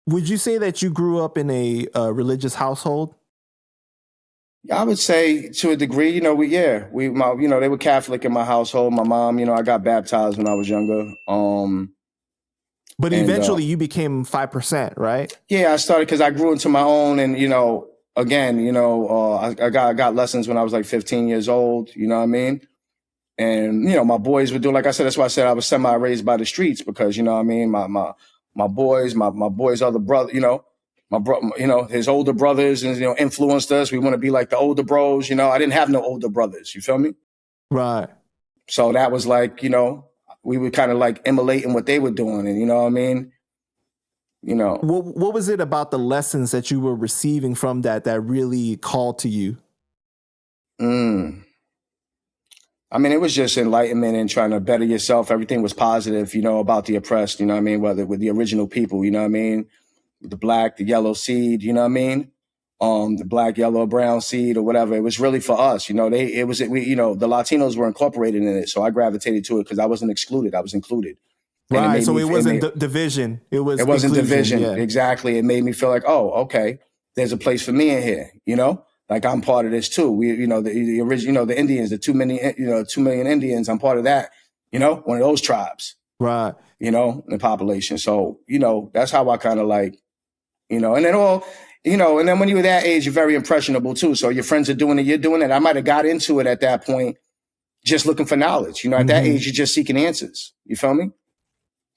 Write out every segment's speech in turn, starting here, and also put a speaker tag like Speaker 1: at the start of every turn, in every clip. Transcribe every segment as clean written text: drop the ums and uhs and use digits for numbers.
Speaker 1: Would you say that you grew up in a religious household?
Speaker 2: I would say to a degree, they were Catholic in my household. My mom, I got baptized when I was younger.
Speaker 1: But
Speaker 2: And
Speaker 1: eventually you became 5%, right?
Speaker 2: yeah, I started because I grew into my own, and again, I got lessons when I was like 15 years old. You know what I mean? And my boys would do, like I said, that's why I said I was semi raised by the streets, because you know what I mean, my boys' other brother, his older brothers, and influenced us. We want to be like the older bros. I didn't have no older brothers. You feel me?
Speaker 1: Right.
Speaker 2: So that was like, we were kind of like emulating what they were doing, and you know what I mean.
Speaker 1: What was it about the lessons that you were receiving from that really called to you?
Speaker 2: I mean, it was just enlightenment and trying to better yourself. Everything was positive, about the oppressed, you know what I mean? Whether with the original people, you know what I mean? With the black, the yellow seed, you know what I mean? The black, yellow, brown seed or whatever. It was really for us, the Latinos were incorporated in it. So I gravitated to it because I wasn't excluded. I was included.
Speaker 1: Right. So it wasn't division. It wasn't
Speaker 2: division.
Speaker 1: Yeah.
Speaker 2: Exactly. It made me feel like, oh, okay, there's a place for me in here, Like I'm part of this too. We, the original, the Indians, the 2 million Indians. I'm part of that. One of those tribes.
Speaker 1: Right.
Speaker 2: In the population. So that's how I kind of like, and then and then when you're that age, you're very impressionable too. So your friends are doing it, you're doing it. I might have got into it at that point, just looking for knowledge. At that age, you're just seeking answers. You feel me?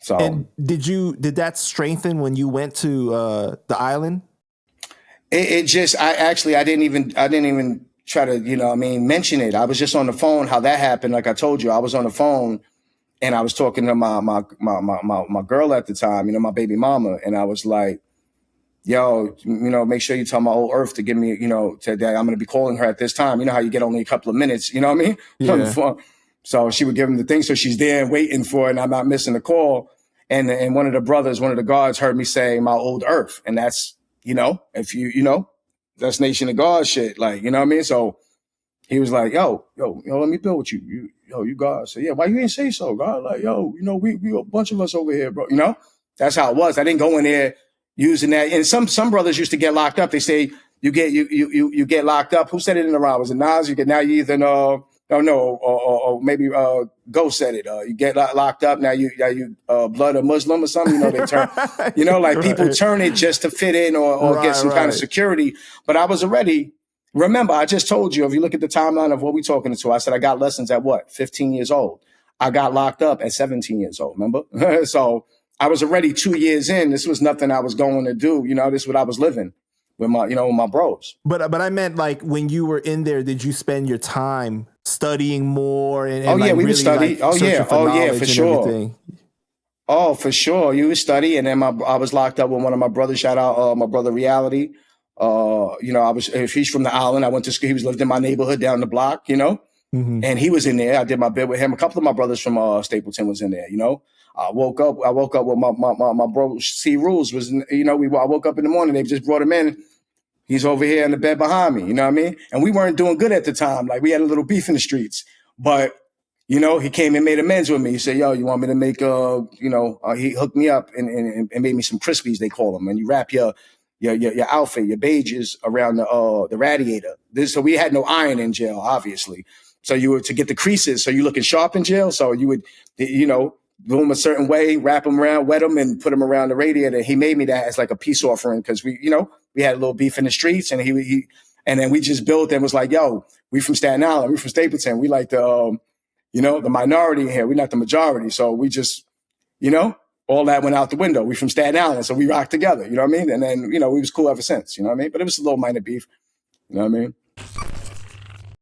Speaker 2: So,
Speaker 1: and did that strengthen when you went to the island?
Speaker 2: I didn't even try to, mention it. I was just on the phone. How that happened, like I told you, I was on the phone and I was talking to my girl at the time, my baby mama, and I was like, yo, make sure you tell my old Earth to give me, that I'm going to be calling her at this time. You know how you get only a couple of minutes, you know what I mean?
Speaker 1: Yeah.
Speaker 2: On the phone. So she would give him the thing. So she's there waiting for it, and I'm not missing the call. And one of the guards heard me say my old Earth. And that's, if that's Nation of God shit. Like, you know what I mean? So he was like, yo, let me build with you. You God. So yeah, why you ain't say so, God? Like, we a bunch of us over here, bro. That's how it was. I didn't go in there using that. And some brothers used to get locked up. They say you get locked up. Who said it in the rhyme? Was it Nas? Now you either or maybe Ghost said it. You get locked up. Now you blood a Muslim or something. They turn, like people turn it just to fit in or get some kind of security. But I was already, remember, I just told you, if you look at the timeline of what we talking to, I said I got lessons at what? 15 years old. I got locked up at 17 years old, remember? So I was already 2 years in. This was nothing I was going to do. This is what I was living with my, with my bros.
Speaker 1: But I meant, like, when you were in there, did you spend your time studying more? And
Speaker 2: we
Speaker 1: really,
Speaker 2: would study. For sure. Oh, for sure. You would study. And then I was locked up with one of my brothers. Shout out my brother Reality. If he's from the island, I went to school. He lived in my neighborhood down the block, and he was in there. I did my bid with him. A couple of my brothers from Stapleton was in there, I woke up with my bro C Rules was, I woke up in the morning. They just brought him in. He's over here in the bed behind me. You know what I mean? And we weren't doing good at the time. Like we had a little beef in the streets, but he came and made amends with me. He said, yo, you want me to make, he hooked me up and made me some Crispies, they call them. And you wrap your outfit, your beiges around the radiator. So we had no iron in jail, obviously. So you were to get the creases. So you looking sharp in jail. So you would, do them a certain way, wrap them around, wet them, and put them around the radiator. He made me that as like a peace offering because we had a little beef in the streets, and and then we just built and was like, yo, we from Staten Island, we from Stapleton, we like the the minority in here, we're not the majority, so we just all that went out the window. We from Staten Island, so we rocked together, you know what I mean? And then we was cool ever since, you know what I mean? But it was a little minor beef, you know what I mean?